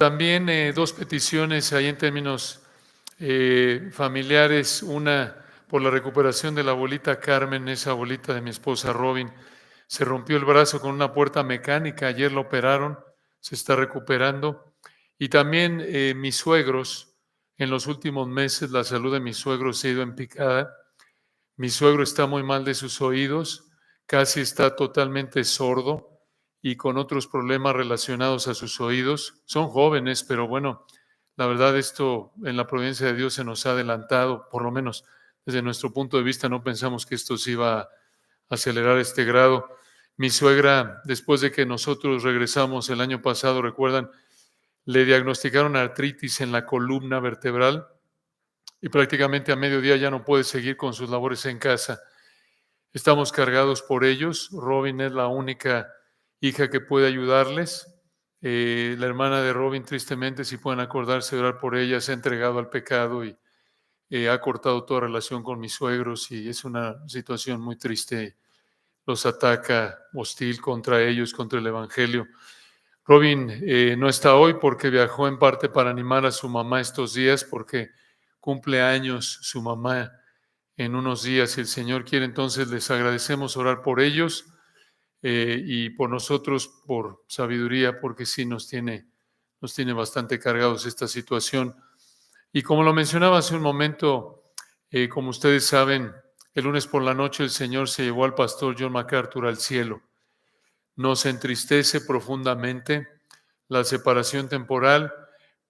También dos peticiones ahí en términos familiares, una por la recuperación de la abuelita Carmen, esa abuelita de mi esposa Robin, se rompió el brazo con una puerta mecánica, ayer la operaron, se está recuperando. Y también mis suegros, en los últimos meses la salud de mis suegros se ha ido en picada. Mi suegro está muy mal de sus oídos, casi está totalmente sordo y con otros problemas relacionados a sus oídos. Son jóvenes, pero bueno, la verdad esto en la providencia de Dios se nos ha adelantado, por lo menos desde nuestro punto de vista no pensamos que esto se iba a acelerar este grado. Mi suegra, después de que nosotros regresamos el año pasado, recuerdan, le diagnosticaron artritis en la columna vertebral y prácticamente a mediodía ya no puede seguir con sus labores en casa. Estamos cargados por ellos. Robin es la única hija que puede ayudarles. La hermana de Robin, tristemente, si pueden acordarse de orar por ella, se ha entregado al pecado y ha cortado toda relación con mis suegros y es una situación muy triste. Los ataca hostil contra ellos, contra el Evangelio. Robin no está hoy porque viajó en parte para animar a su mamá estos días porque cumple años su mamá en unos días. Si el Señor quiere, entonces les agradecemos orar por ellos y por nosotros, por sabiduría, porque sí nos tiene bastante cargados esta situación. Y como lo mencionaba hace un momento, como ustedes saben, el lunes por la noche el Señor se llevó al pastor John MacArthur al cielo. Nos entristece profundamente la separación temporal,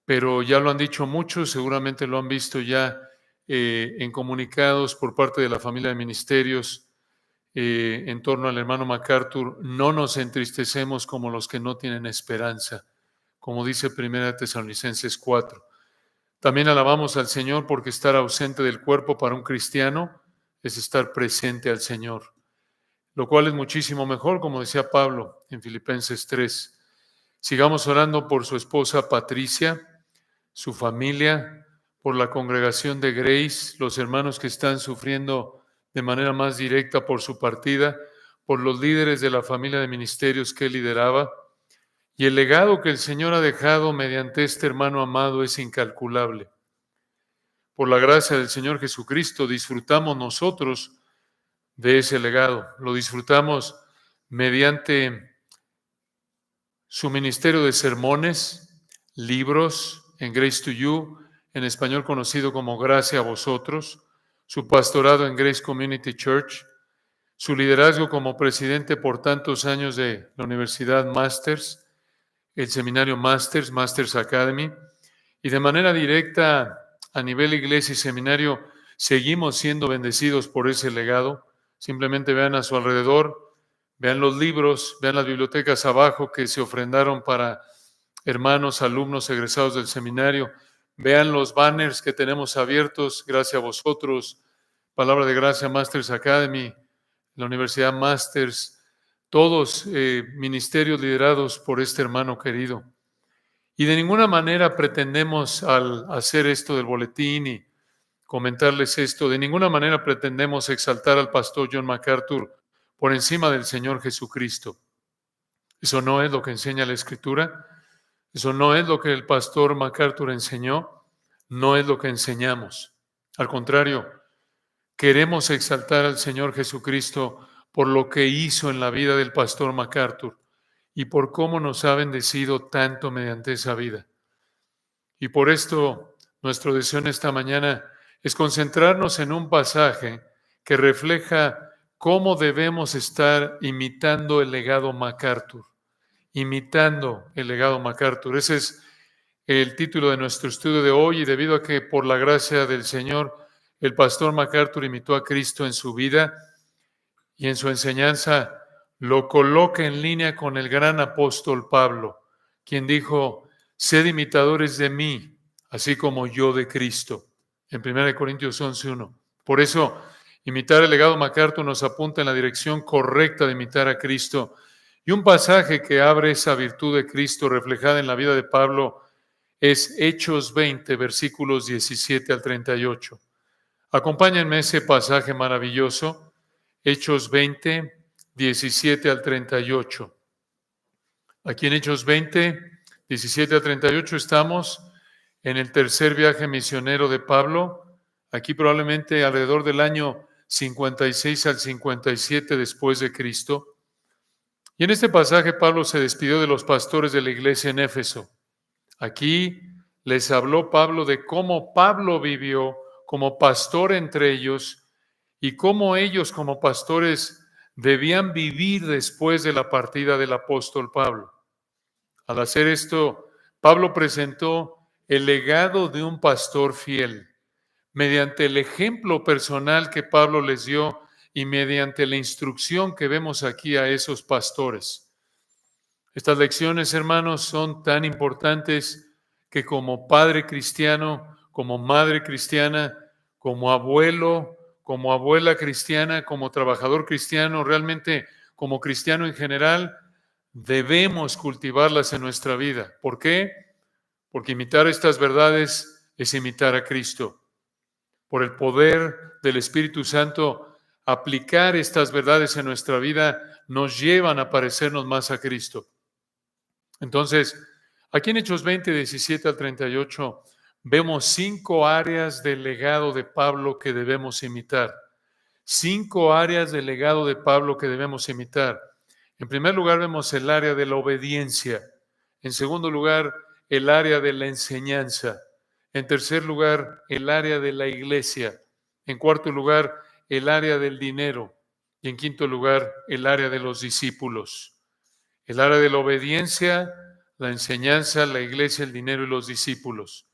pero ya lo han dicho muchos, seguramente lo han visto ya en comunicados por parte de la familia de ministerios en torno al hermano MacArthur. No nos entristecemos como los que no tienen esperanza, como dice 1 Tesalonicenses 4. También alabamos al Señor porque estar ausente del cuerpo para un cristiano es estar presente al Señor, lo cual es muchísimo mejor, como decía Pablo en Filipenses 3. Sigamos orando por su esposa Patricia, su familia, por la congregación de Grace, los hermanos que están sufriendo de manera más directa por su partida, por los líderes de la familia de ministerios que él lideraba. Y el legado que el Señor ha dejado mediante este hermano amado es incalculable. Por la gracia del Señor Jesucristo disfrutamos nosotros de ese legado. Lo disfrutamos mediante su ministerio de sermones, libros en Grace to You, en español conocido como Gracia a Vosotros, su pastorado en Grace Community Church, su liderazgo como presidente por tantos años de la Universidad Masters, el seminario Masters Academy, y de manera directa a nivel iglesia y seminario seguimos siendo bendecidos por ese legado. Simplemente vean a su alrededor, vean los libros, vean las bibliotecas abajo que se ofrendaron para hermanos, alumnos, egresados del seminario. Vean los banners que tenemos abiertos, gracias a vosotros. Palabra de Gracia, Masters Academy, la Universidad Masters, todos ministerios liderados por este hermano querido. Y de ninguna manera pretendemos, al hacer esto del boletín y comentarles esto, de ninguna manera pretendemos exaltar al pastor John MacArthur por encima del Señor Jesucristo. Eso no es lo que enseña la Escritura, eso no es lo que el pastor MacArthur enseñó, no es lo que enseñamos. Al contrario, queremos exaltar al Señor Jesucristo por lo que hizo en la vida del pastor MacArthur y por cómo nos ha bendecido tanto mediante esa vida. Y por esto, nuestro deseo en esta mañana es concentrarnos en un pasaje que refleja cómo debemos estar imitando el legado MacArthur. Imitando el legado MacArthur. Ese es el título de nuestro estudio de hoy, y debido a que por la gracia del Señor el pastor MacArthur imitó a Cristo en su vida y en su enseñanza, lo coloca en línea con el gran apóstol Pablo, quien dijo: sed imitadores de mí, así como yo de Cristo, en 1 Corintios 11:1. Por eso, imitar el legado MacArthur nos apunta en la dirección correcta de imitar a Cristo. Y un pasaje que abre esa virtud de Cristo reflejada en la vida de Pablo es Hechos 20, versículos 17 al 38. Acompáñenme ese pasaje maravilloso, Hechos 20, 17 al 38. Aquí en Hechos 20, 17 a 38 estamos en el tercer viaje misionero de Pablo, aquí probablemente alrededor del año 56 al 57 después de Cristo. Y en este pasaje Pablo se despidió de los pastores de la iglesia en Éfeso. Aquí les habló Pablo de cómo Pablo vivió como pastor entre ellos y cómo ellos como pastores debían vivir después de la partida del apóstol Pablo. Al hacer esto, Pablo presentó el legado de un pastor fiel, mediante el ejemplo personal que Pablo les dio y mediante la instrucción que vemos aquí a esos pastores. Estas lecciones, hermanos, son tan importantes que como padre cristiano, como madre cristiana, como abuelo, como abuela cristiana, como trabajador cristiano, realmente como cristiano en general, debemos cultivarlas en nuestra vida. ¿Por qué? Porque imitar estas verdades es imitar a Cristo. Por el poder del Espíritu Santo, aplicar estas verdades en nuestra vida nos llevan a parecernos más a Cristo. Entonces, aquí en Hechos 20, 17 al 38, vemos 5 áreas del legado de Pablo que debemos imitar. 5 áreas del legado de Pablo que debemos imitar. En primer lugar, vemos el área de la obediencia. En segundo lugar, el área de la enseñanza. En tercer lugar, el área de la iglesia. En cuarto lugar, el área del dinero. Y en quinto lugar, el área de los discípulos. El área de la obediencia, la enseñanza, la iglesia, el dinero y los discípulos.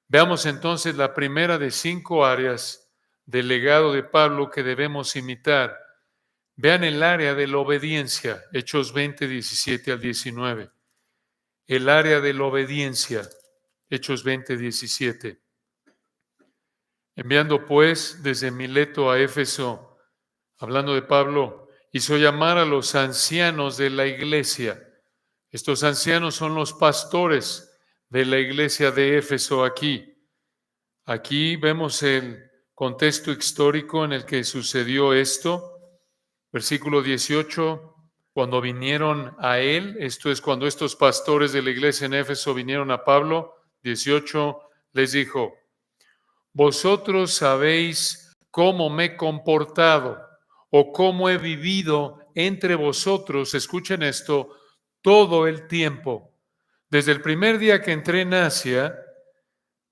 Veamos entonces la primera de 5 áreas del legado de Pablo que debemos imitar. Vean el área de la obediencia, Hechos 20, 17 al 19. El área de la obediencia, Hechos 20, 17. Enviando pues desde Mileto a Éfeso, hablando de Pablo, hizo llamar a los ancianos de la iglesia. Estos ancianos son los pastores de la iglesia de Éfeso aquí. Aquí vemos el contexto histórico en el que sucedió esto. Versículo 18, cuando vinieron a él, esto es cuando estos pastores de la iglesia en Éfeso vinieron a Pablo, 18, les dijo: vosotros sabéis cómo me he comportado o cómo he vivido entre vosotros, escuchen esto, todo el tiempo, desde el primer día que entré en Asia,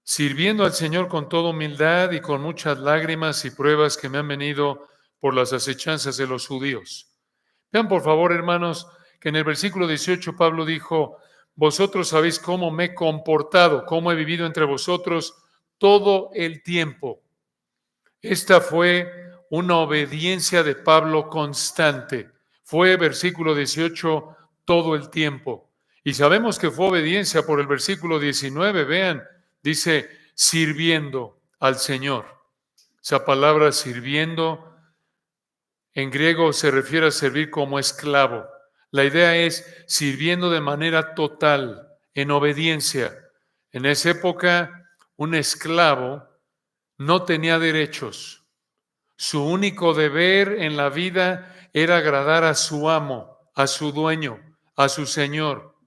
sirviendo al Señor con toda humildad y con muchas lágrimas y pruebas que me han venido por las acechanzas de los judíos. Vean por favor, hermanos, que en el versículo 18 Pablo dijo: vosotros sabéis cómo me he comportado, cómo he vivido entre vosotros todo el tiempo. Esta fue una obediencia de Pablo constante. Fue, versículo 18, todo el tiempo. Y sabemos que fue obediencia por el versículo 19. Vean, dice, sirviendo al Señor. Esa palabra sirviendo en griego se refiere a servir como esclavo. La idea es sirviendo de manera total, en obediencia. En esa época, un esclavo no tenía derechos. Su único deber en la vida era agradar a su amo, a su dueño, a su señor.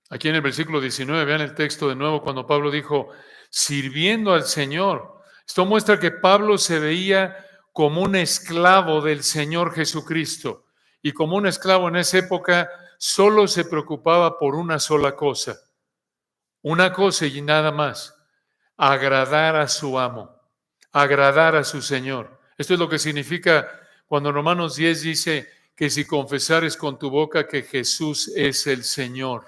Aquí en el versículo 19, vean el texto de nuevo cuando Pablo dijo, sirviendo al Señor. Esto muestra que Pablo se veía como un esclavo del Señor Jesucristo. Y como un esclavo en esa época solo se preocupaba por una sola cosa. Una cosa y nada más. Agradar a su amo. Agradar a su Señor. Esto es lo que significa cuando en Romanos 10 dice que si confesares con tu boca que Jesús es el Señor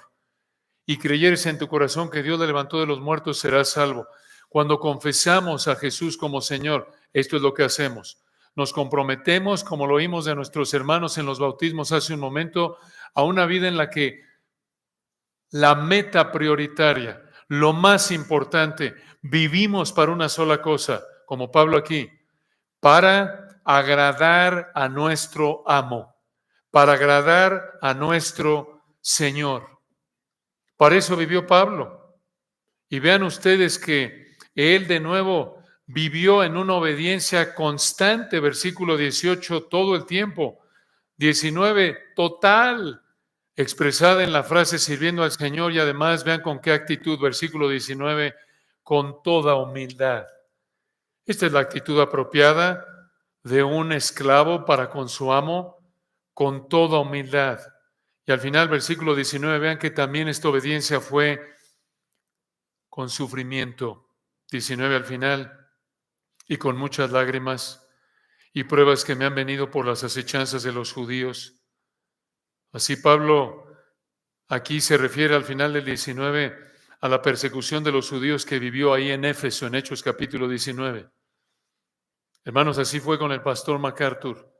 y creyeres en tu corazón que Dios le levantó de los muertos, serás salvo. Cuando confesamos a Jesús como Señor, esto es lo que hacemos. Nos comprometemos, como lo oímos de nuestros hermanos en los bautismos hace un momento, a una vida en la que la meta prioritaria, lo más importante, vivimos para una sola cosa, como Pablo aquí, para agradar a nuestro amo, para agradar a nuestro Señor. Para eso vivió Pablo. Y vean ustedes que él de nuevo vivió en una obediencia constante, versículo 18, todo el tiempo. 19, total. expresada en la frase sirviendo al Señor y además vean con qué actitud, versículo 19, con toda humildad. Esta es la actitud apropiada de un esclavo para con su amo, con toda humildad. Y al final, versículo 19, vean que también esta obediencia fue con sufrimiento. 19 al final, y con muchas lágrimas y pruebas que me han venido por las acechanzas de los judíos. Así Pablo aquí se refiere al final del 19 a la persecución de los judíos que vivió ahí en Éfeso, en Hechos capítulo 19. Hermanos, así fue con el pastor MacArthur.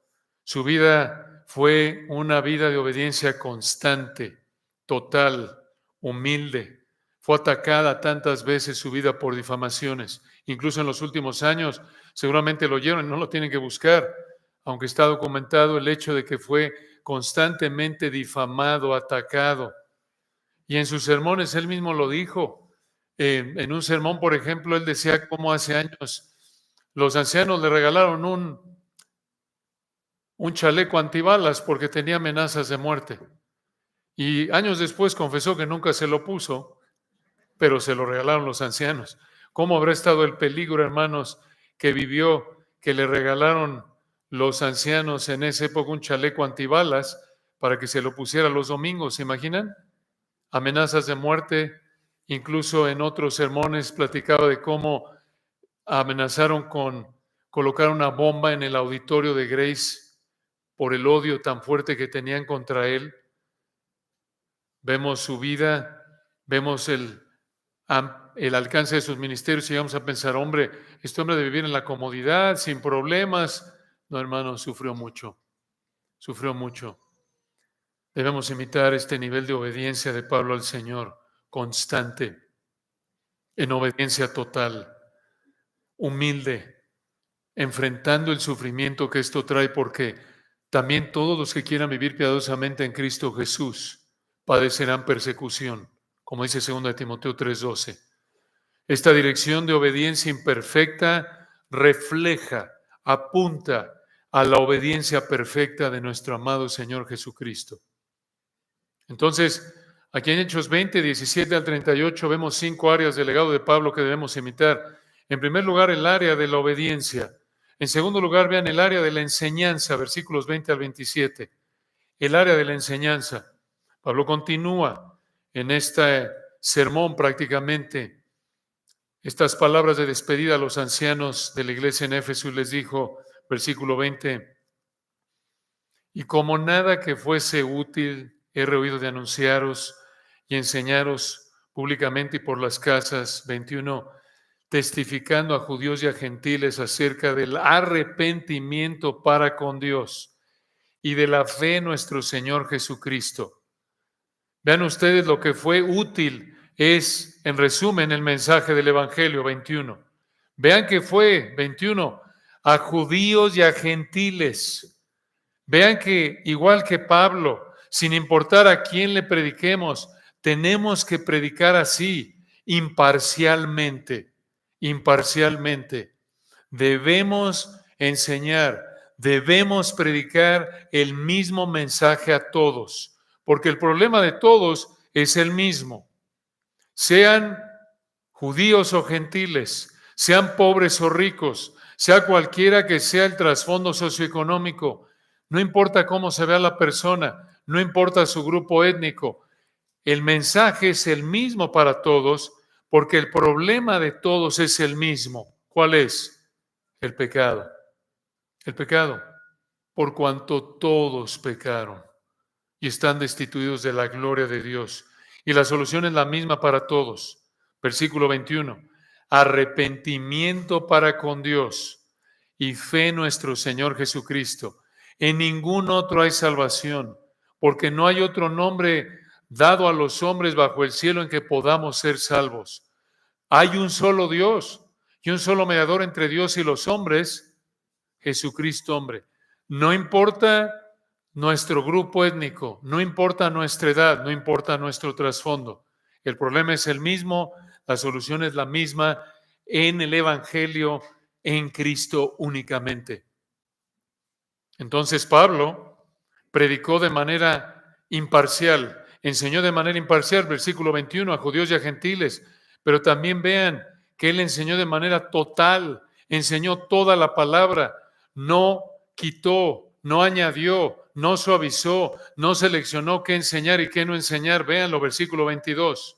Su vida fue una vida de obediencia constante, total, humilde. Fue atacada tantas veces su vida por difamaciones. Incluso en los últimos años, seguramente lo oyeron y no lo tienen que buscar, aunque está documentado el hecho de que fue constantemente difamado, atacado. Y en sus sermones él mismo lo dijo. En un sermón, por ejemplo, él decía cómo hace años los ancianos le regalaron un chaleco antibalas porque tenía amenazas de muerte. Y años después confesó que nunca se lo puso, pero se lo regalaron los ancianos. ¿Cómo habrá estado el peligro, hermanos, que vivió, que le regalaron los ancianos en esa época un chaleco antibalas para que se lo pusiera los domingos? ¿Se imaginan? Amenazas de muerte. Incluso en otros sermones platicaba de cómo amenazaron con colocar una bomba en el auditorio de Grace por el odio tan fuerte que tenían contra él. Vemos su vida, vemos el alcance de sus ministerios y llegamos a pensar, hombre, este hombre de vivir en la comodidad, sin problemas. No, hermano, sufrió mucho, sufrió mucho. Debemos imitar este nivel de obediencia de Pablo al Señor, constante, en obediencia total, humilde, enfrentando el sufrimiento que esto trae, porque también todos los que quieran vivir piadosamente en Cristo Jesús padecerán persecución, como dice 2 Timoteo 3:12. Esta dirección de obediencia imperfecta refleja, apunta a la obediencia perfecta de nuestro amado Señor Jesucristo. Entonces, aquí en Hechos 20, 17 al 38, vemos 5 áreas del legado de Pablo que debemos imitar. En primer lugar, el área de la obediencia. En segundo lugar, vean el área de la enseñanza, versículos 20 al 27. El área de la enseñanza. Pablo continúa en este sermón prácticamente estas palabras de despedida a los ancianos de la iglesia en Éfeso y les dijo, versículo 20, y como nada que fuese útil he rehuido de anunciaros y enseñaros públicamente y por las casas, 21, testificando a judíos y a gentiles acerca del arrepentimiento para con Dios y de la fe en nuestro Señor Jesucristo. Vean ustedes lo que fue útil es, en resumen, el mensaje del Evangelio, 21. Vean que fue, 21, a judíos y a gentiles. Vean que, igual que Pablo, sin importar a quién le prediquemos, tenemos que predicar así, imparcialmente, imparcialmente. Debemos enseñar, debemos predicar el mismo mensaje a todos, porque el problema de todos es el mismo. Sean judíos o gentiles, sean pobres o ricos, sea cualquiera que sea el trasfondo socioeconómico, no importa cómo se vea la persona, no importa su grupo étnico, el mensaje es el mismo para todos, porque el problema de todos es el mismo. ¿Cuál es? El pecado. El pecado. Por cuanto todos pecaron y están destituidos de la gloria de Dios. Y la solución es la misma para todos. Versículo 21. Arrepentimiento para con Dios y fe en nuestro Señor Jesucristo. En ningún otro hay salvación, porque no hay otro nombre dado a los hombres bajo el cielo en que podamos ser salvos. Hay un solo Dios y un solo mediador entre Dios y los hombres, Jesucristo hombre. No importa nuestro grupo étnico, no importa nuestra edad, no importa nuestro trasfondo. El problema es el mismo, la solución es la misma en el Evangelio, en Cristo únicamente. Entonces Pablo predicó de manera imparcial. Enseñó de manera imparcial, versículo 21, a judíos y a gentiles, pero también vean que él enseñó de manera total, enseñó toda la palabra, no quitó, no añadió, no suavizó, no seleccionó qué enseñar y qué no enseñar. Véanlo, versículo 22.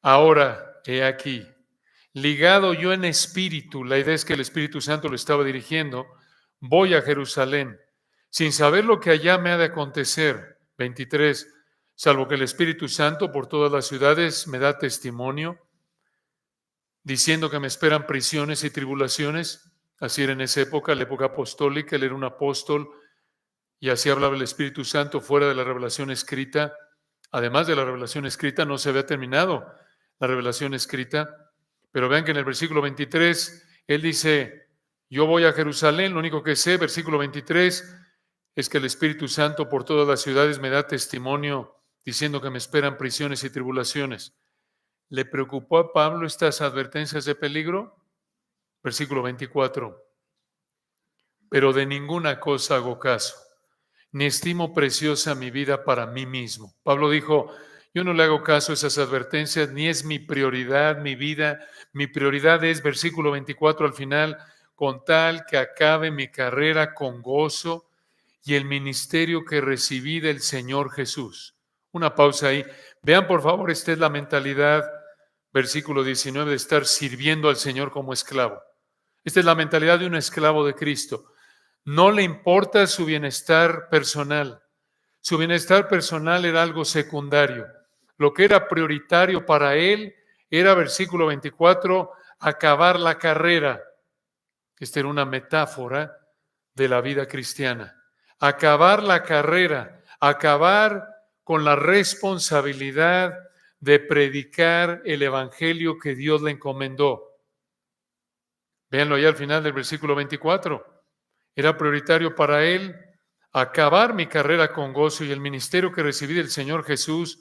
Ahora, he aquí, ligado yo en espíritu, la idea es que el Espíritu Santo lo estaba dirigiendo, voy a Jerusalén, sin saber lo que allá me ha de acontecer. 23. Salvo que el Espíritu Santo por todas las ciudades me da testimonio, diciendo que me esperan prisiones y tribulaciones. Así era en esa época, la época apostólica, él era un apóstol y así hablaba el Espíritu Santo fuera de la revelación escrita. Además de la revelación escrita, no se había terminado la revelación escrita. Pero vean que en el versículo 23, él dice, yo voy a Jerusalén, lo único que sé, versículo 23, es que el Espíritu Santo por todas las ciudades me da testimonio diciendo que me esperan prisiones y tribulaciones. ¿Le preocupó a Pablo estas advertencias de peligro? Versículo 24. Pero de ninguna cosa hago caso, ni estimo preciosa mi vida para mí mismo. Pablo dijo, yo no le hago caso a esas advertencias, ni es mi prioridad, mi vida. Mi prioridad es, versículo 24 al final, con tal que acabe mi carrera con gozo y el ministerio que recibí del Señor Jesús. Una pausa ahí. Vean, por favor, esta es la mentalidad, versículo 19, de estar sirviendo al Señor como esclavo. Esta es la mentalidad de un esclavo de Cristo. No le importa su bienestar personal. Su bienestar personal era algo secundario. Lo que era prioritario para él era, versículo 24, acabar la carrera. Esta era una metáfora de la vida cristiana. Acabar la carrera, acabar con la responsabilidad de predicar el evangelio que Dios le encomendó. Véanlo ya al final del versículo 24. Era prioritario para él acabar mi carrera con gozo y el ministerio que recibí del Señor Jesús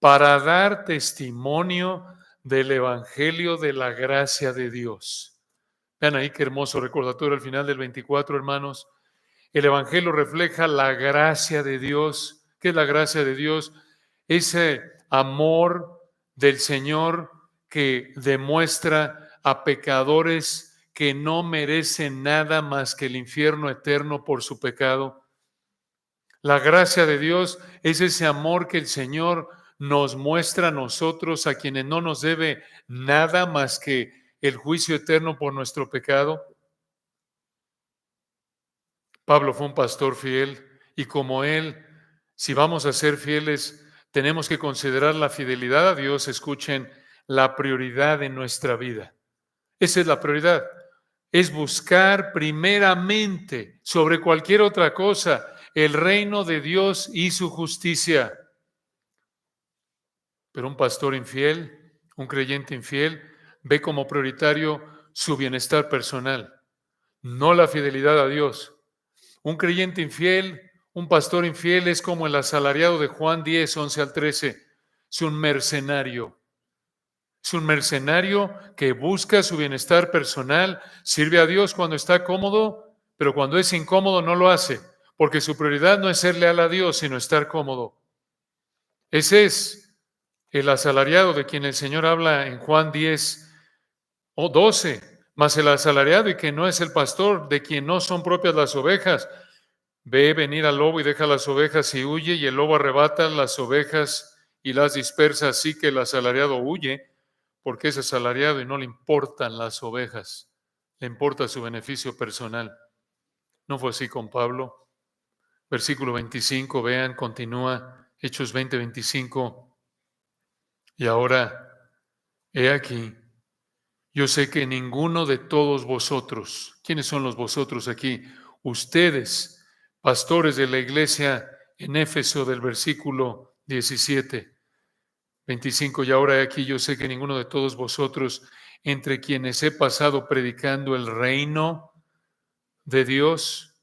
para dar testimonio del evangelio de la gracia de Dios. Vean ahí qué hermoso recordatorio al final del 24, hermanos. El evangelio refleja la gracia de Dios. ¿Qué es la gracia de Dios? Ese amor del Señor que demuestra a pecadores que no merecen nada más que el infierno eterno por su pecado. La gracia de Dios es ese amor que el Señor nos muestra a nosotros, a quienes no nos debe nada más que el juicio eterno por nuestro pecado. Pablo fue un pastor fiel y como él, si vamos a ser fieles, tenemos que considerar la fidelidad a Dios, escuchen, la prioridad en nuestra vida. Esa es la prioridad. Es buscar primeramente, sobre cualquier otra cosa, el reino de Dios y su justicia. Pero un pastor infiel, un creyente infiel, ve como prioritario su bienestar personal, no la fidelidad a Dios. Un creyente infiel, un pastor infiel es como el asalariado de Juan 10, 11 al 13. Es un mercenario. Es un mercenario que busca su bienestar personal, sirve a Dios cuando está cómodo, pero cuando es incómodo no lo hace, porque su prioridad no es ser leal a Dios, sino estar cómodo. Ese es el asalariado de quien el Señor habla en Juan 10 o 12, mas el asalariado y que no es el pastor, de quien no son propias las ovejas, ve venir al lobo y deja las ovejas y huye, y el lobo arrebata las ovejas y las dispersa, así que el asalariado huye, porque es asalariado y no le importan las ovejas, le importa su beneficio personal. No fue así con Pablo. Versículo 25, vean, continúa, Hechos 20, 25. Y ahora, he aquí, yo sé que ninguno de todos vosotros, ¿quiénes son los vosotros aquí? Ustedes, pastores de la iglesia en Éfeso del versículo 17. 25, y ahora aquí yo sé que ninguno de todos vosotros, entre quienes he pasado predicando el reino de Dios,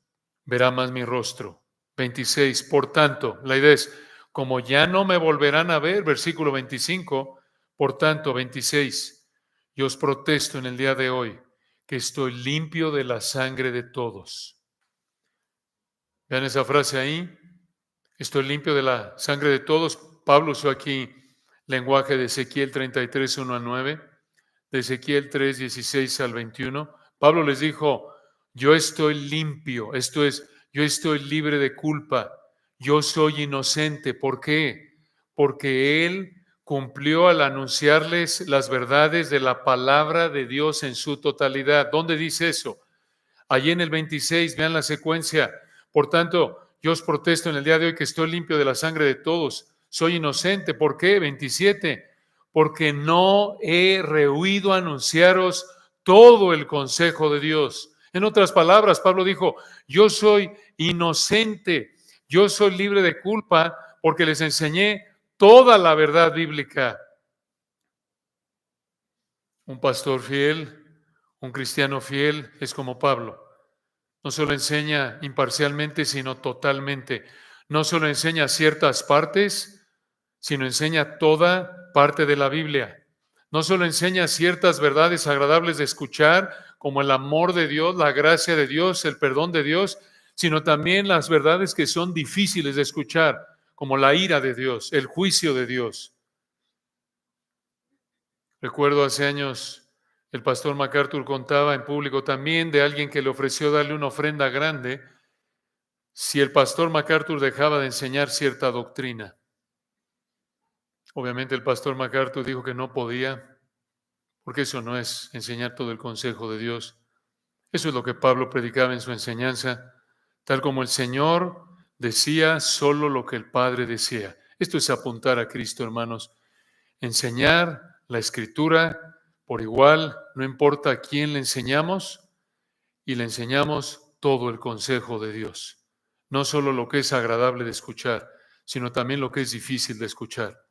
verá más mi rostro. 26, por tanto, la idea es, como ya no me volverán a ver, versículo 25, por tanto, 26, yo os protesto en el día de hoy que estoy limpio de la sangre de todos. Vean esa frase ahí. Estoy limpio de la sangre de todos. Pablo usó aquí lenguaje de Ezequiel 33, 1 al 9, de Ezequiel 3, 16 al 21. Pablo les dijo, yo estoy limpio, esto es, yo estoy libre de culpa, yo soy inocente. ¿Por qué? Porque él cumplió al anunciarles las verdades de la palabra de Dios en su totalidad. ¿Dónde dice eso? Allí en el 26, vean la secuencia. Por tanto, yo os protesto en el día de hoy que estoy limpio de la sangre de todos. Soy inocente. ¿Por qué? 27. Porque no he rehuido anunciaros todo el consejo de Dios. En otras palabras, Pablo dijo, yo soy inocente, yo soy libre de culpa porque les enseñé toda la verdad bíblica. Un pastor fiel, un cristiano fiel es como Pablo. No solo enseña imparcialmente, sino totalmente. No solo enseña ciertas partes, sino enseña toda parte de la Biblia. No solo enseña ciertas verdades agradables de escuchar, como el amor de Dios, la gracia de Dios, el perdón de Dios, sino también las verdades que son difíciles de escuchar, como la ira de Dios, el juicio de Dios. Recuerdo hace años el pastor MacArthur contaba en público también de alguien que le ofreció darle una ofrenda grande si el pastor MacArthur dejaba de enseñar cierta doctrina. Obviamente el pastor MacArthur dijo que no podía, porque eso no es enseñar todo el consejo de Dios. Eso es lo que Pablo predicaba en su enseñanza, tal como el Señor decía solo lo que el Padre decía. Esto es apuntar a Cristo, hermanos. Enseñar la Escritura por igual, no importa a quién le enseñamos, y le enseñamos todo el consejo de Dios. No solo lo que es agradable de escuchar, sino también lo que es difícil de escuchar.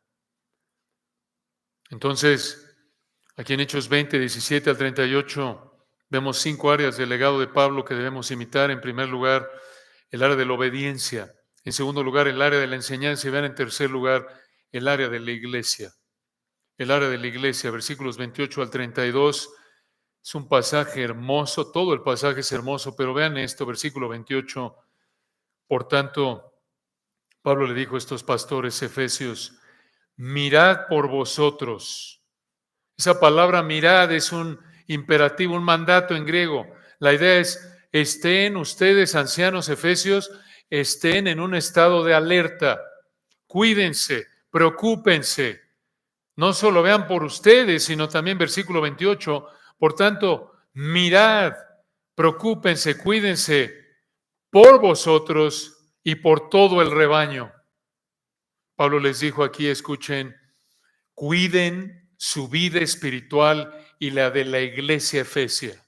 Entonces, aquí en Hechos 20, 17 al 38, vemos 5 áreas del legado de Pablo que debemos imitar. En primer lugar, el área de la obediencia. En segundo lugar, el área de la enseñanza. Y vean en tercer lugar, el área de la iglesia. El área de la iglesia, versículos 28 al 32. Es un pasaje hermoso, todo el pasaje es hermoso, pero vean esto, versículo 28. Por tanto, Pablo le dijo a estos pastores efesios, mirad por vosotros. Esa palabra mirad es un imperativo, un mandato en griego. La idea es, estén ustedes, ancianos efesios, estén en un estado de alerta. Cuídense, preocúpense. No solo vean por ustedes, sino también versículo 28. Por tanto, mirad, preocúpense, cuídense por vosotros y por todo el rebaño. Pablo les dijo aquí, escuchen, cuiden su vida espiritual y la de la iglesia efesia.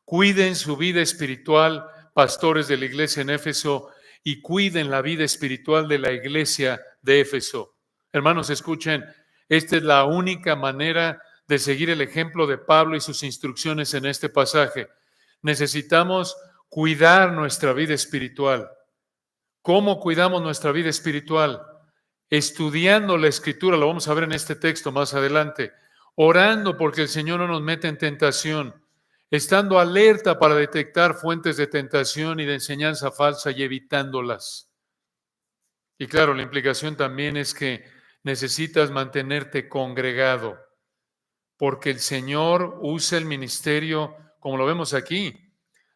Cuiden su vida espiritual, pastores de la iglesia en Éfeso, y cuiden la vida espiritual de la iglesia de Éfeso. Hermanos, escuchen, esta es la única manera de seguir el ejemplo de Pablo y sus instrucciones en este pasaje. Necesitamos cuidar nuestra vida espiritual. ¿Cómo cuidamos nuestra vida espiritual? Estudiando la Escritura, lo vamos a ver en este texto más adelante, orando porque el Señor no nos mete en tentación, estando alerta para detectar fuentes de tentación y de enseñanza falsa y evitándolas. Y claro, la implicación también es que necesitas mantenerte congregado, porque el Señor usa el ministerio, como lo vemos aquí,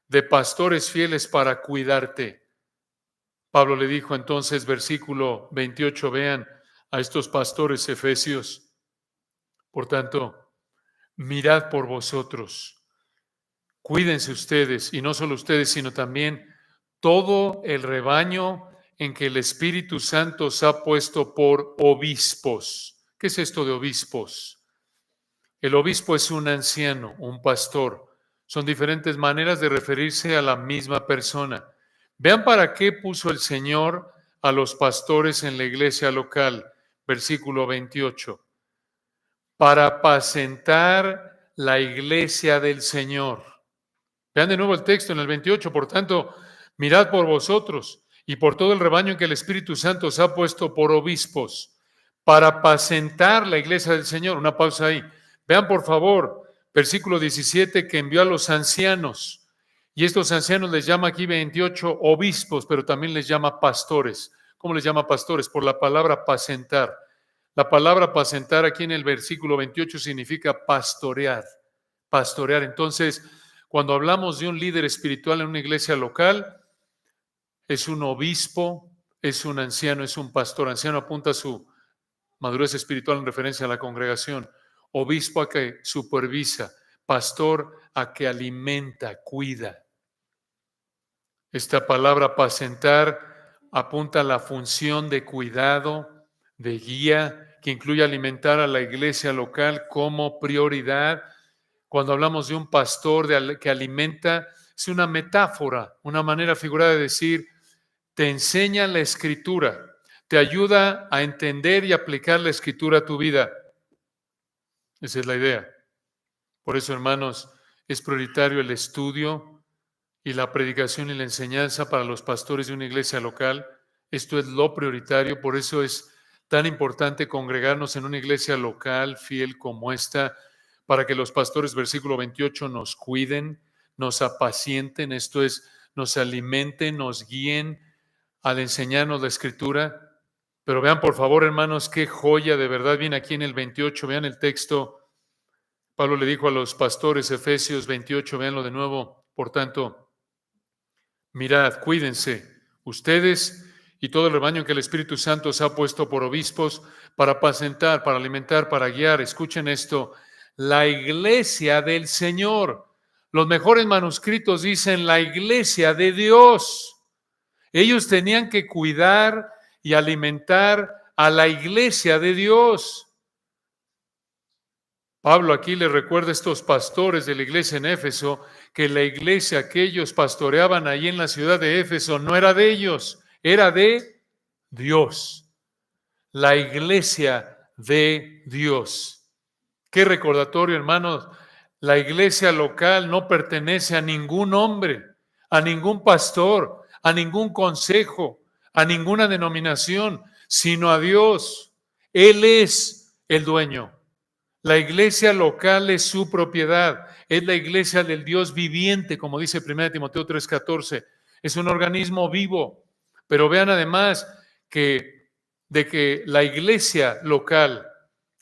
de pastores fieles para cuidarte. Pablo le dijo entonces, versículo 28, vean a estos pastores efesios, por tanto, mirad por vosotros, cuídense ustedes, y no solo ustedes, sino también todo el rebaño en que el Espíritu Santo os ha puesto por obispos. ¿Qué es esto de obispos? El obispo es un anciano, un pastor. Son diferentes maneras de referirse a la misma persona. Vean para qué puso el Señor a los pastores en la iglesia local. Versículo 28. Para apacentar la iglesia del Señor. Vean de nuevo el texto en el 28. Por tanto, mirad por vosotros y por todo el rebaño que el Espíritu Santo os ha puesto por obispos, para apacentar la iglesia del Señor. Una pausa ahí. Vean por favor, versículo 17, que envió a los ancianos. Y estos ancianos les llama aquí 28 obispos, pero también les llama pastores. ¿cómo les llama pastores? Por la palabra apacentar. La palabra apacentar aquí en el versículo 28 significa pastorear. Pastorear. Entonces, cuando hablamos de un líder espiritual en una iglesia local, es un obispo, es un anciano, es un pastor. Anciano apunta a su madurez espiritual en referencia a la congregación. Obispo a que supervisa. Pastor a que alimenta, cuida. Esta palabra apacentar apunta a la función de cuidado, de guía, que incluye alimentar a la iglesia local como prioridad. Cuando hablamos de un pastor que alimenta, es una metáfora, una manera figurada de decir, te enseña la escritura, te ayuda a entender y aplicar la escritura a tu vida. Esa es la idea. Por eso, hermanos, es prioritario el estudio y la predicación y la enseñanza para los pastores de una iglesia local. Esto es lo prioritario, por eso es tan importante congregarnos en una iglesia local fiel como esta, para que los pastores, versículo 28, nos cuiden, nos apacienten, esto es, nos alimenten, nos guíen al enseñarnos la escritura. Pero vean, por favor, hermanos, qué joya de verdad viene aquí en el 28. Vean el texto. Pablo le dijo a los pastores, Efesios 28, véanlo de nuevo. Por tanto, mirad, cuídense, ustedes y todo el rebaño que el Espíritu Santo os ha puesto por obispos para apacentar, para alimentar, para guiar. Escuchen esto, la iglesia del Señor. Los mejores manuscritos dicen la iglesia de Dios. Ellos tenían que cuidar y alimentar a la iglesia de Dios. Pablo aquí le recuerda a estos pastores de la iglesia en Éfeso que la iglesia que ellos pastoreaban ahí en la ciudad de Éfeso no era de ellos, era de Dios. La iglesia de Dios. Qué recordatorio, hermanos. La iglesia local no pertenece a ningún hombre, a ningún pastor, a ningún consejo, a ninguna denominación, sino a Dios. Él es el dueño. La iglesia local es su propiedad, es la iglesia del Dios viviente, como dice 1 Timoteo 3:14. Es un organismo vivo, pero vean además de que la iglesia local,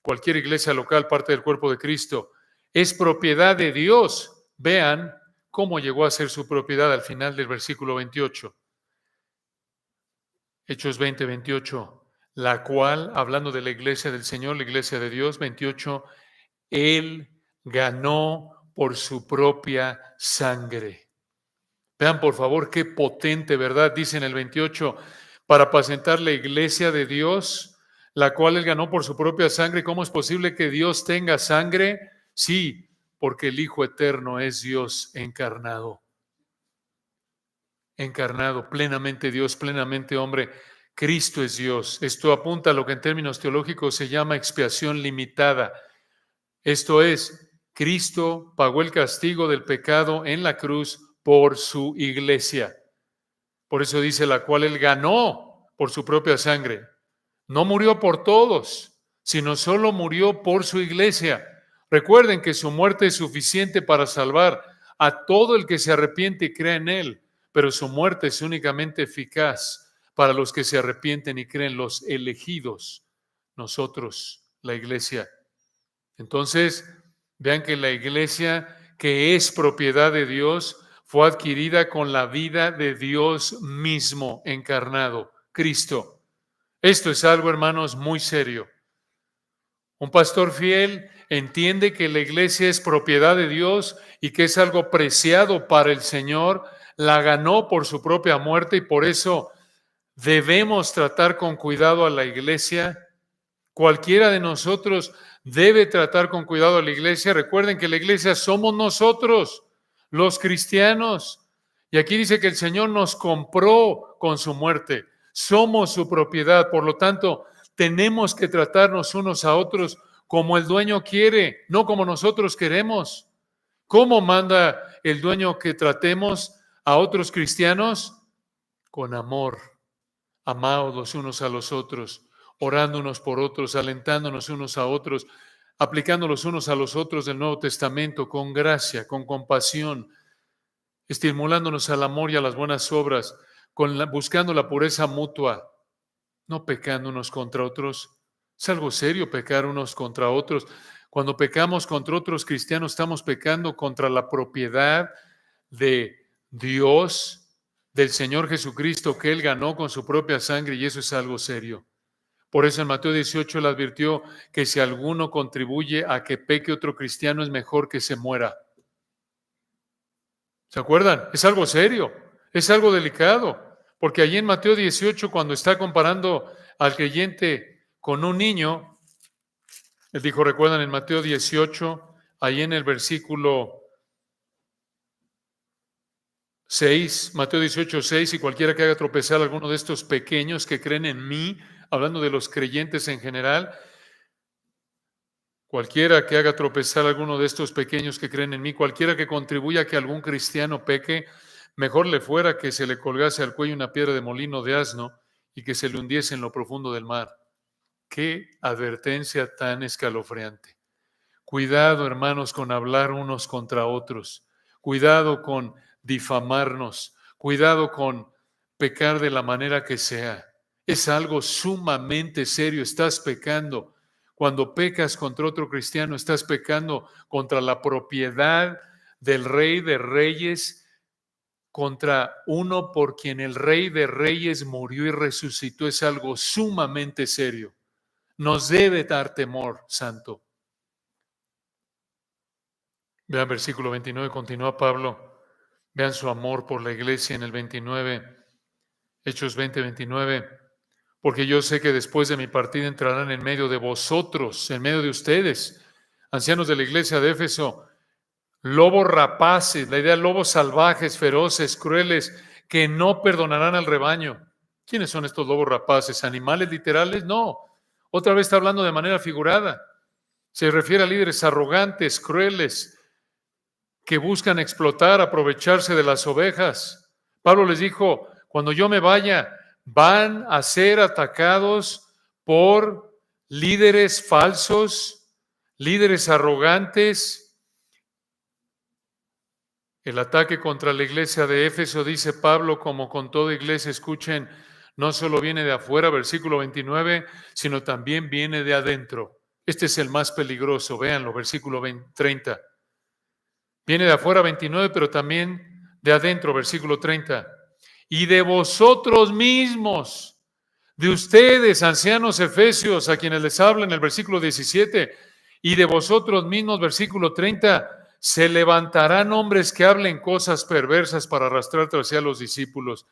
cualquier iglesia local, parte del cuerpo de Cristo, es propiedad de Dios. Vean cómo llegó a ser su propiedad al final del versículo 28. Hechos 20:28. La cual, hablando de la iglesia del Señor, la iglesia de Dios, 28, Él ganó por su propia sangre. Vean, por favor, qué potente, ¿verdad? Dice en el 28, para apacentar la iglesia de Dios, la cual Él ganó por su propia sangre. ¿Cómo es posible que Dios tenga sangre? Sí, porque el Hijo Eterno es Dios encarnado. Encarnado, plenamente Dios, plenamente hombre. Cristo es Dios. Esto apunta a lo que en términos teológicos se llama expiación limitada. Esto es, Cristo pagó el castigo del pecado en la cruz por su iglesia. Por eso dice, la cual Él ganó por su propia sangre. No murió por todos, sino solo murió por su iglesia. Recuerden que su muerte es suficiente para salvar a todo el que se arrepiente y cree en Él, pero su muerte es únicamente eficaz para los que se arrepienten y creen, los elegidos, nosotros, la iglesia. Entonces, vean que la iglesia, que es propiedad de Dios, fue adquirida con la vida de Dios mismo encarnado, Cristo. Esto es algo, hermanos, muy serio. Un pastor fiel entiende que la iglesia es propiedad de Dios y que es algo preciado para el Señor. La ganó por su propia muerte y por eso debemos tratar con cuidado a la iglesia. Cualquiera de nosotros debe tratar con cuidado a la iglesia. Recuerden que la iglesia somos nosotros, los cristianos. Y aquí dice que el Señor nos compró con su muerte. Somos su propiedad. Por lo tanto, tenemos que tratarnos unos a otros como el dueño quiere, no como nosotros queremos. ¿Cómo manda el dueño que tratemos a otros cristianos? Con amor, amados los unos a los otros, orando unos por otros, alentándonos unos a otros, aplicando los unos a los otros del Nuevo Testamento con gracia, con compasión, estimulándonos al amor y a las buenas obras, buscando la pureza mutua. no pecando unos contra otros. Es algo serio pecar unos contra otros. Cuando pecamos contra otros cristianos, estamos pecando contra la propiedad de Dios, del Señor Jesucristo, que Él ganó con su propia sangre, y eso es algo serio. Por eso en Mateo 18 le advirtió que si alguno contribuye a que peque otro cristiano, es mejor que se muera. ¿Se acuerdan? Es algo serio, es algo delicado, porque allí en Mateo 18, cuando está comparando al creyente con un niño, él dijo, recuerdan en Mateo 18, ahí en el versículo 6, Mateo 18, 6, y cualquiera que haga tropezar a alguno de estos pequeños que creen en mí, hablando de los creyentes en general, cualquiera que haga tropezar a alguno de estos pequeños que creen en mí, cualquiera que contribuya a que algún cristiano peque, mejor le fuera que se le colgase al cuello una piedra de molino de asno y que se le hundiese en lo profundo del mar. Qué advertencia tan escalofriante. Cuidado, hermanos, con hablar unos contra otros. Cuidado con difamarnos. Cuidado con pecar de la manera que sea. Es algo sumamente serio. Estás pecando. Cuando pecas contra otro cristiano, estás pecando contra la propiedad del Rey de Reyes, contra uno por quien el Rey de Reyes murió y resucitó. Es algo sumamente serio. Nos debe dar temor, santo. Vean versículo 29, continúa Pablo. Vean su amor por la iglesia en el 29, Hechos 20, 29. Porque yo sé que después de mi partida entrarán en medio de vosotros, en medio de ustedes, ancianos de la iglesia de Éfeso, lobos rapaces, la idea lobos salvajes, feroces, crueles, que no perdonarán al rebaño. ¿Quiénes son estos lobos rapaces? ¿Animales literales? No. Otra vez está hablando de manera figurada. Se refiere a líderes arrogantes, crueles, que buscan explotar, aprovecharse de las ovejas. Pablo les dijo, cuando yo me vaya, van a ser atacados por líderes falsos, líderes arrogantes. El ataque contra la iglesia de Éfeso, dice Pablo, como con toda iglesia, escuchen, no solo viene de afuera, versículo 29, sino también viene de adentro. Este es el más peligroso, véanlo, versículo 30. Viene de afuera 29, pero también de adentro, versículo 30. Y de vosotros mismos, de ustedes, ancianos efesios, a quienes les habla en el versículo 17, y de vosotros mismos, versículo 30, se levantarán hombres que hablen cosas perversas para arrastrar tras sí a los discípulos.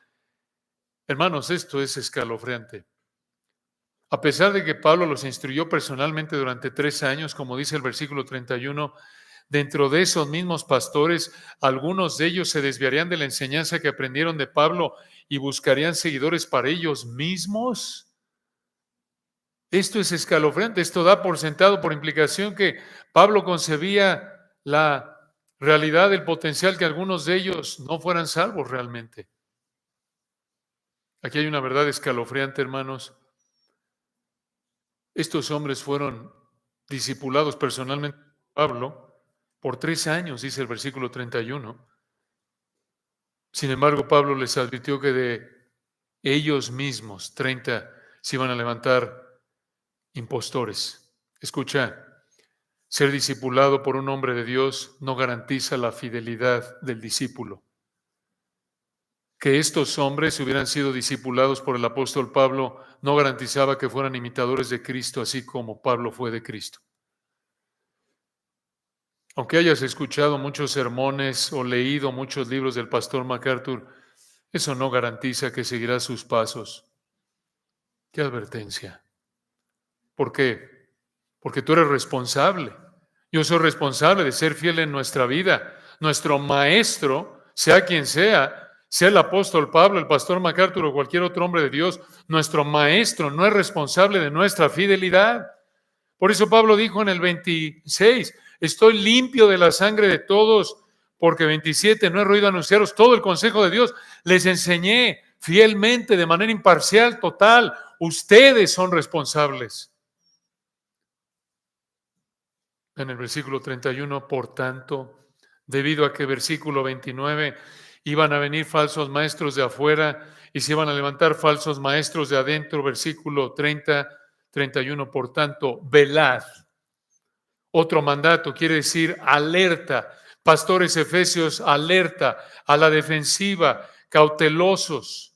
Hermanos, esto es escalofriante. A pesar de que Pablo los instruyó personalmente durante 3 años, como dice el versículo 31, dentro de esos mismos pastores, algunos de ellos se desviarían de la enseñanza que aprendieron de Pablo y buscarían seguidores para ellos mismos. Esto es escalofriante. Esto da por sentado, por implicación, que Pablo concebía la realidad del potencial que algunos de ellos no fueran salvos realmente. Aquí hay una verdad escalofriante, hermanos. Estos hombres fueron discipulados personalmente por Pablo por 3 años, dice el versículo 31. Sin embargo, Pablo les advirtió que de ellos mismos, 30, se iban a levantar impostores. Escucha, ser discipulado por un hombre de Dios no garantiza la fidelidad del discípulo. Que estos hombres hubieran sido discipulados por el apóstol Pablo no garantizaba que fueran imitadores de Cristo, así como Pablo fue de Cristo. Aunque hayas escuchado muchos sermones o leído muchos libros del pastor MacArthur, eso no garantiza que seguirás sus pasos. ¡Qué advertencia! ¿Por qué? Porque tú eres responsable. Yo soy responsable de ser fiel en nuestra vida. Nuestro maestro, sea quien sea el apóstol Pablo, el pastor MacArthur o cualquier otro hombre de Dios, nuestro maestro no es responsable de nuestra fidelidad. Por eso Pablo dijo en el 26, estoy limpio de la sangre de todos, porque 27, no he oído anunciaros todo el consejo de Dios. Les enseñé fielmente, de manera imparcial, total. Ustedes son responsables. En el versículo 31, por tanto, debido a que versículo 29, Iban a venir falsos maestros de afuera y se iban a levantar falsos maestros de adentro. Versículo 30, 31. Por tanto, velad. Otro mandato quiere decir alerta. Pastores efesios, alerta, a la defensiva, cautelosos.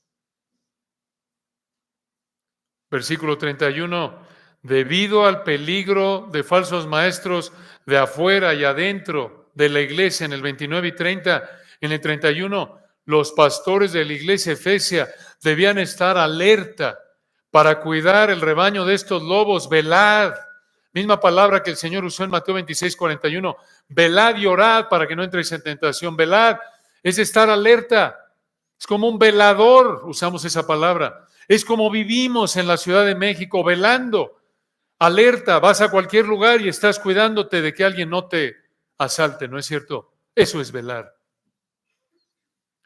Versículo 31. Debido al peligro de falsos maestros de afuera y adentro de la iglesia, en el 29 y 30, en el 31, los pastores de la iglesia efesia debían estar alerta para cuidar el rebaño de estos lobos. Velad. Misma palabra que el Señor usó en Mateo 26, 41. Velad y orad para que no entréis en tentación. Velad es estar alerta. Es como un velador, usamos esa palabra. Es como vivimos en la Ciudad de México, velando. Alerta, vas a cualquier lugar y estás cuidándote de que alguien no te asalte, ¿no es cierto? Eso es velar.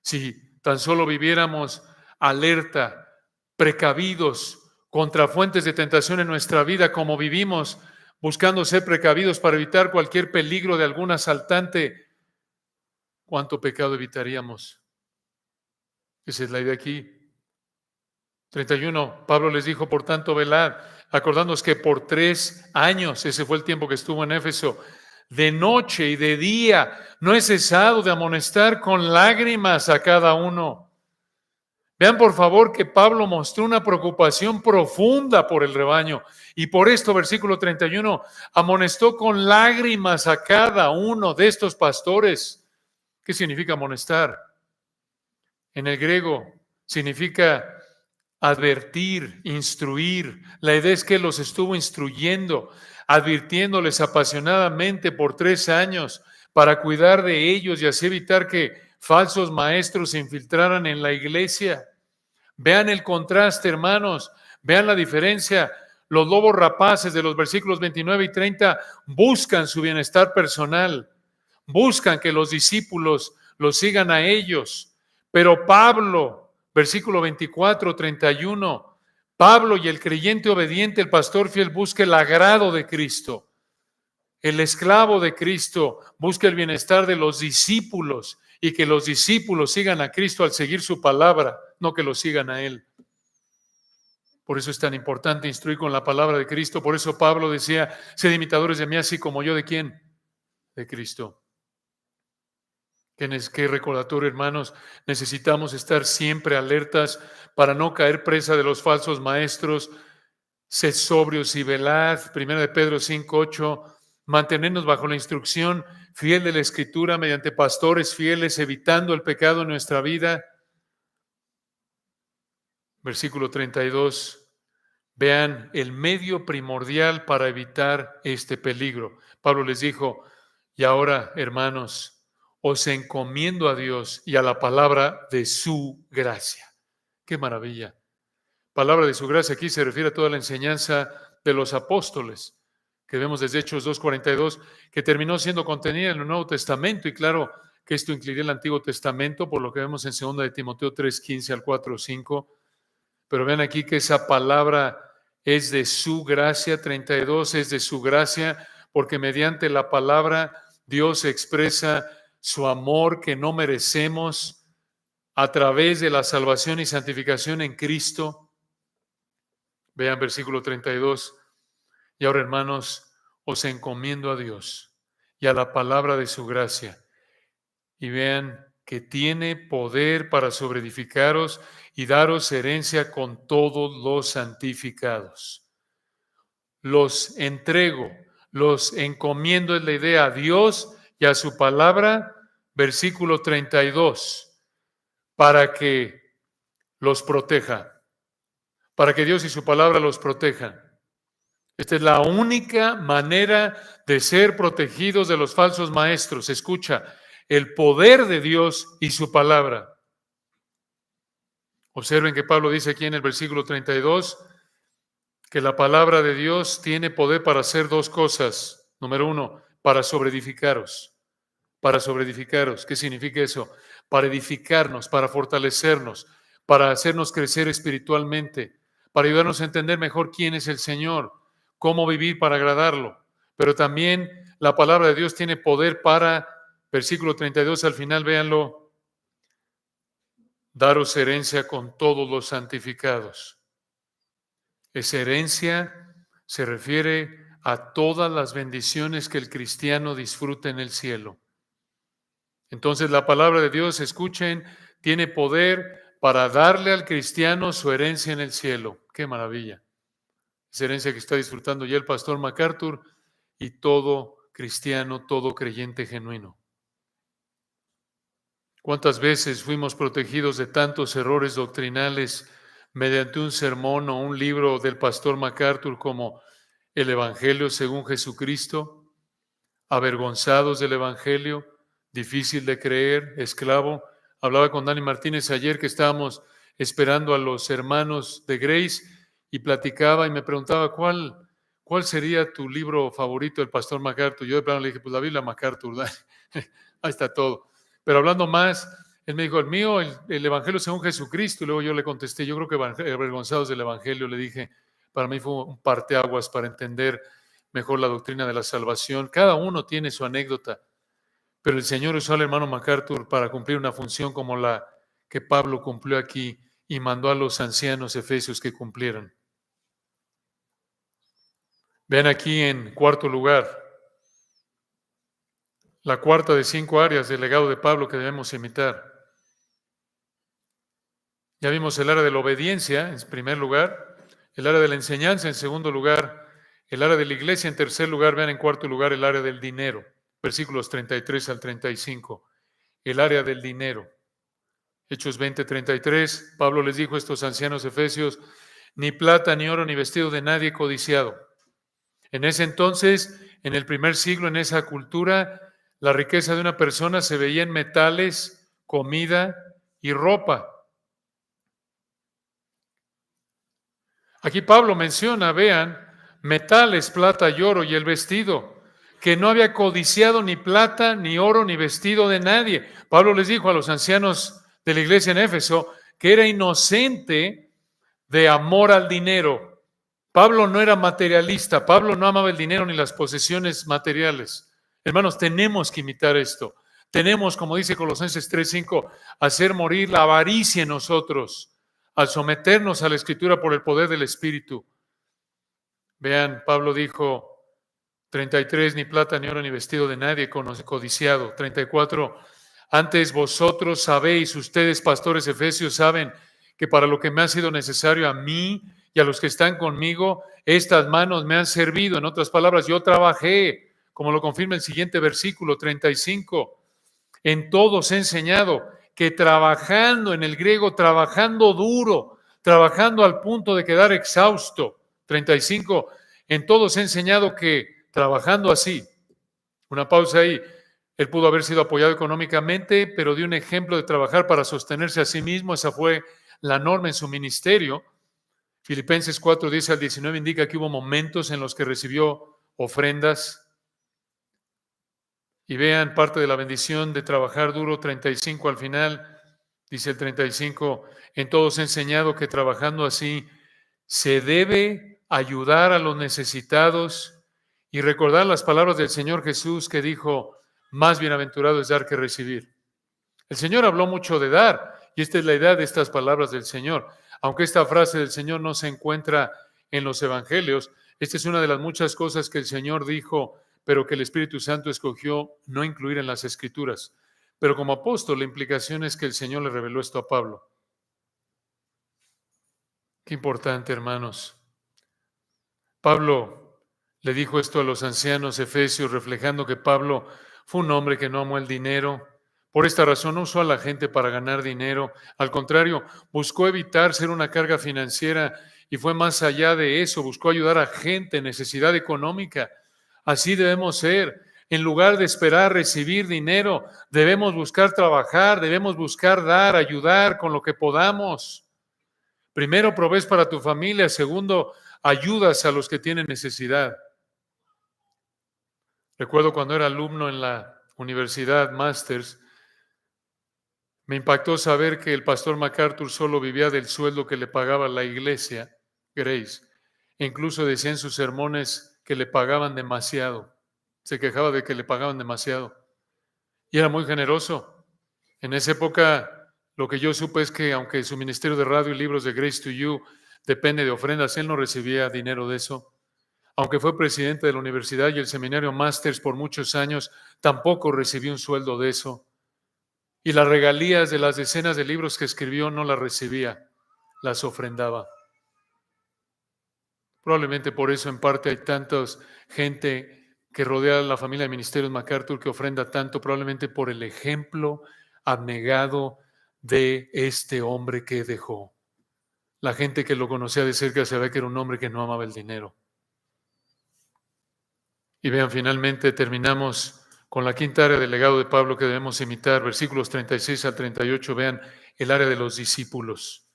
Si tan solo viviéramos alerta, precavidos contra fuentes de tentación en nuestra vida, como vivimos, buscando ser precavidos para evitar cualquier peligro de algún asaltante, ¿cuánto pecado evitaríamos? Esa es la idea aquí. 31, Pablo les dijo, por tanto, velad, acordándonos que por 3 años, ese fue el tiempo que estuvo en Éfeso, de noche y de día, no he cesado de amonestar con lágrimas a cada uno. Vean por favor que Pablo mostró una preocupación profunda por el rebaño y por esto, versículo 31, amonestó con lágrimas a cada uno de estos pastores. ¿Qué significa amonestar? En el griego significa advertir, instruir. La idea es que los estuvo instruyendo, advirtiéndoles apasionadamente por 3 años para cuidar de ellos y así evitar que falsos maestros se infiltraran en la iglesia. Vean el contraste, hermanos, vean la diferencia. Los lobos rapaces de los versículos 29 y 30 buscan su bienestar personal, buscan que los discípulos los sigan a ellos. Pero Pablo, versículo 24, 31, Pablo y el creyente obediente, el pastor fiel, busca el agrado de Cristo. El esclavo de Cristo busca el bienestar de los discípulos y que los discípulos sigan a Cristo al seguir su palabra, no que lo sigan a Él. Por eso es tan importante instruir con la palabra de Cristo. Por eso Pablo decía, sed imitadores de mí, así como yo de quién, de Cristo. Qué recordatorio, hermanos, necesitamos estar siempre alertas para no caer presa de los falsos maestros. Sed sobrios y velad, 1 de Pedro 5:8, mantenernos bajo la instrucción fiel de la Escritura mediante pastores fieles, evitando el pecado en nuestra vida. Versículo 32, vean el medio primordial para evitar este peligro. Pablo les dijo, y ahora, hermanos, os encomiendo a Dios y a la palabra de su gracia. ¡Qué maravilla! Palabra de su gracia aquí se refiere a toda la enseñanza de los apóstoles, que vemos desde Hechos 2:42, que terminó siendo contenida en el Nuevo Testamento, y claro que esto incluiría el Antiguo Testamento, por lo que vemos en 2 de Timoteo 3:15 al 4:5, pero vean aquí que esa palabra es de su gracia, 32 es de su gracia, porque mediante la palabra Dios expresa su amor que no merecemos a través de la salvación y santificación en Cristo. Vean versículo 32. Y ahora, hermanos, os encomiendo a Dios y a la palabra de su gracia. Y vean que tiene poder para sobreedificaros y daros herencia con todos los santificados. Los entrego, los encomiendo, es la idea, a Dios y a su palabra, versículo 32, para que los proteja, para que Dios y su palabra los protejan. Esta es la única manera de ser protegidos de los falsos maestros. Escucha, el poder de Dios y su palabra. Observen que Pablo dice aquí en el versículo 32 que la palabra de Dios tiene poder para hacer 2 cosas. Número 1, para sobreedificaros. Para sobreedificaros. ¿Qué significa eso? Para edificarnos, para fortalecernos, para hacernos crecer espiritualmente, para ayudarnos a entender mejor quién es el Señor, cómo vivir para agradarlo. Pero también la palabra de Dios tiene poder para, versículo 32 al final, véanlo, daros herencia con todos los santificados. Esa herencia se refiere a todas las bendiciones que el cristiano disfruta en el cielo. Entonces la palabra de Dios, escuchen, tiene poder para darle al cristiano su herencia en el cielo. ¡Qué maravilla! Esa herencia que está disfrutando ya el pastor MacArthur y todo cristiano, todo creyente genuino. ¿Cuántas veces fuimos protegidos de tantos errores doctrinales mediante un sermón o un libro del pastor MacArthur como El Evangelio según Jesucristo? Avergonzados del Evangelio, difícil de creer, esclavo. Hablaba con Dani Martínez ayer que estábamos esperando a los hermanos de Grace y platicaba y me preguntaba cuál sería tu libro favorito del pastor MacArthur. Yo de plano le dije, pues la Biblia MacArthur, ahí está todo. Pero hablando más, él me dijo, el mío, el Evangelio según Jesucristo. Y luego yo le contesté, yo creo que avergonzados del Evangelio, le dije, para mí fue un parteaguas para entender mejor la doctrina de la salvación. Cada uno tiene su anécdota, pero el Señor usó al hermano MacArthur para cumplir una función como la que Pablo cumplió aquí y mandó a los ancianos efesios que cumplieran. Vean aquí en cuarto lugar, la cuarta de 5 áreas del legado de Pablo que debemos imitar. Ya vimos el área de la obediencia en primer lugar, el área de la enseñanza en segundo lugar, el área de la iglesia en tercer lugar, vean en cuarto lugar el área del dinero, versículos 33 al 35, el área del dinero. Hechos 20:33, Pablo les dijo a estos ancianos efesios, ni plata, ni oro, ni vestido de nadie codiciado. En ese entonces, en el primer siglo, en esa cultura, la riqueza de una persona se veía en metales, comida y ropa. Aquí Pablo menciona, vean, metales, plata y oro y el vestido, que no había codiciado ni plata, ni oro, ni vestido de nadie. Pablo les dijo a los ancianos de la iglesia en Éfeso que era inocente de amor al dinero. Pablo no era materialista, Pablo no amaba el dinero ni las posesiones materiales. Hermanos, tenemos que imitar esto. Tenemos, como dice Colosenses 3:5, hacer morir la avaricia en nosotros al someternos a la Escritura por el poder del Espíritu. Vean, Pablo dijo, 33, ni plata, ni oro, ni vestido de nadie codiciado. 34, antes vosotros sabéis, ustedes pastores efesios saben que para lo que me ha sido necesario a mí y a los que están conmigo, estas manos me han servido. En otras palabras, yo trabajé, como lo confirma el siguiente versículo, 35. En todos he enseñado que trabajando, en el griego, trabajando duro, trabajando al punto de quedar exhausto. 35. En todos he enseñado que trabajando así, una pausa ahí, él pudo haber sido apoyado económicamente, pero dio un ejemplo de trabajar para sostenerse a sí mismo. Esa fue la norma en su ministerio. Filipenses 4:10 al 19 indica que hubo momentos en los que recibió ofrendas. Y vean parte de la bendición de trabajar duro, 35 al final, dice el 35, en todos he enseñado que trabajando así se debe ayudar a los necesitados y recordar las palabras del Señor Jesús que dijo, más bienaventurado es dar que recibir. El Señor habló mucho de dar y esta es la idea de estas palabras del Señor. Aunque esta frase del Señor no se encuentra en los evangelios, esta es una de las muchas cosas que el Señor dijo pero que el Espíritu Santo escogió no incluir en las Escrituras. Pero como apóstol, la implicación es que el Señor le reveló esto a Pablo. Qué importante, hermanos. Pablo le dijo esto a los ancianos efesios, reflejando que Pablo fue un hombre que no amó el dinero. Por esta razón no usó a la gente para ganar dinero. Al contrario, buscó evitar ser una carga financiera y fue más allá de eso. Buscó ayudar a gente en necesidad económica. Así debemos ser. En lugar de esperar recibir dinero, debemos buscar trabajar, debemos buscar dar, ayudar con lo que podamos. Primero, provees para tu familia. Segundo, ayudas a los que tienen necesidad. Recuerdo cuando era alumno en la universidad, Masters, me impactó saber que el pastor MacArthur solo vivía del sueldo que le pagaba la iglesia, Grace. E incluso decía en sus sermones que le pagaban demasiado. Se quejaba de que le pagaban demasiado. Y era muy generoso. En esa época Lo que yo supe es que aunque su ministerio de radio y libros de Grace to You depende de ofrendas, él no recibía dinero de eso. Aunque fue presidente de la universidad y el seminario Masters por muchos años, tampoco recibió un sueldo de eso. Y las regalías de las decenas de libros que escribió no las recibía, las ofrendaba. Probablemente por eso en parte hay tanta gente que rodea a la familia de Ministerios MacArthur que ofrenda tanto, probablemente por el ejemplo abnegado de este hombre que dejó. La gente que lo conocía de cerca sabía que era un hombre que no amaba el dinero. Y vean, finalmente terminamos con la quinta área del legado de Pablo que debemos imitar, versículos 36 al 38. Vean el área de los discípulos.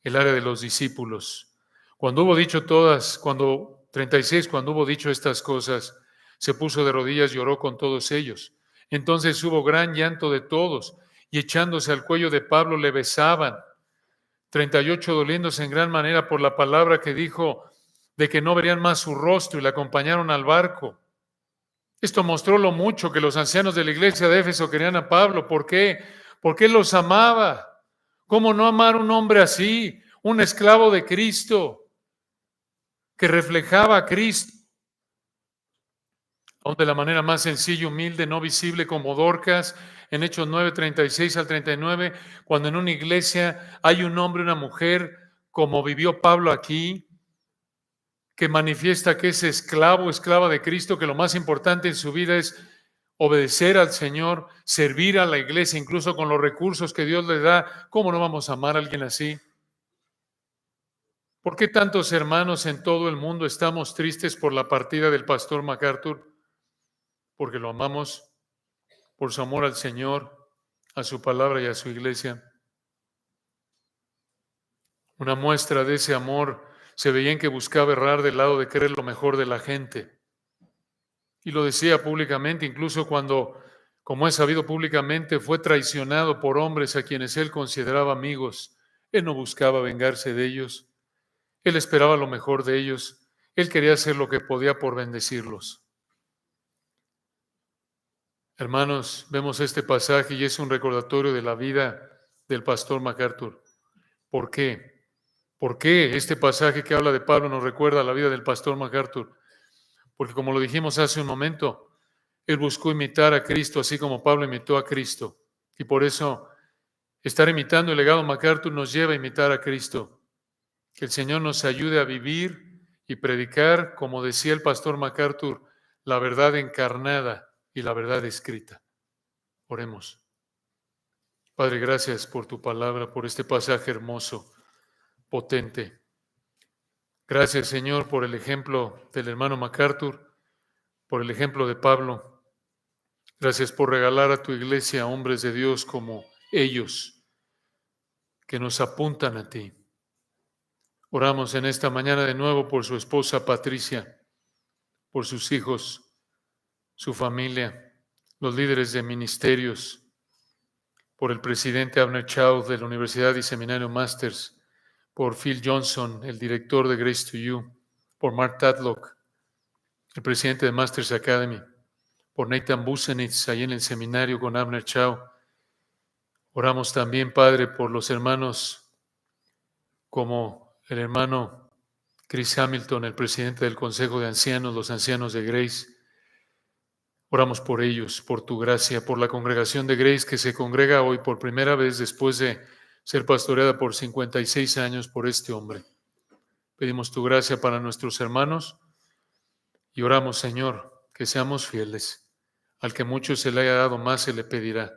El área de los discípulos. Cuando hubo dicho 36, cuando hubo dicho estas cosas, se puso de rodillas y oró con todos ellos. Entonces hubo gran llanto de todos, y echándose al cuello de Pablo le besaban. 38 doliéndose en gran manera por la palabra que dijo de que no verían más su rostro, y le acompañaron al barco. Esto mostró lo mucho que los ancianos de la iglesia de Éfeso querían a Pablo. ¿Por qué? Porque él los amaba. ¿Cómo no amar a un hombre así? Un esclavo de Cristo que reflejaba a Cristo, aún de la manera más sencilla, humilde, no visible, como Dorcas, en Hechos 9, 36 al 39, cuando en una iglesia hay un hombre y una mujer, como vivió Pablo aquí, que manifiesta que es esclavo, esclava de Cristo, que lo más importante en su vida es obedecer al Señor, servir a la iglesia, incluso con los recursos que Dios le da. ¿Cómo no vamos a amar a alguien así? ¿Por qué tantos hermanos en todo el mundo estamos tristes por la partida del pastor MacArthur? Porque lo amamos por su amor al Señor, a su palabra y a su iglesia. Una muestra de ese amor se veía en que buscaba errar del lado de querer lo mejor de la gente. Y lo decía públicamente, incluso cuando, como es sabido públicamente, fue traicionado por hombres a quienes él consideraba amigos. Él no buscaba vengarse de ellos. Él esperaba lo mejor de ellos. Él quería hacer lo que podía por bendecirlos. Hermanos, vemos este pasaje y es un recordatorio de la vida del pastor MacArthur. ¿Por qué? ¿Por qué este pasaje que habla de Pablo nos recuerda la vida del pastor MacArthur? Porque como lo dijimos hace un momento, él buscó imitar a Cristo así como Pablo imitó a Cristo. Y por eso estar imitando el legado MacArthur nos lleva a imitar a Cristo. Que el Señor nos ayude a vivir y predicar, como decía el pastor MacArthur, la verdad encarnada y la verdad escrita. Oremos. Padre, gracias por tu palabra, por este pasaje hermoso, potente. Gracias, Señor, por el ejemplo del hermano MacArthur, por el ejemplo de Pablo. Gracias por regalar a tu iglesia hombres de Dios como ellos, que nos apuntan a ti. Oramos en esta mañana de nuevo por su esposa Patricia, por sus hijos, su familia, los líderes de ministerios, por el presidente Abner Chau de la Universidad y Seminario Masters, por Phil Johnson, el director de Grace to You, por Mark Tadlock, el presidente de Masters Academy, por Nathan Busenitz, ahí en el seminario con Abner Chau. Oramos también, Padre, por los hermanos como el hermano Chris Hamilton, el presidente del Consejo de Ancianos, los ancianos de Grace. Oramos por ellos, por tu gracia, por la congregación de Grace que se congrega hoy por primera vez después de ser pastoreada por 56 años por este hombre. Pedimos tu gracia para nuestros hermanos y oramos, Señor, que seamos fieles. Al que mucho se le haya dado, más se le pedirá.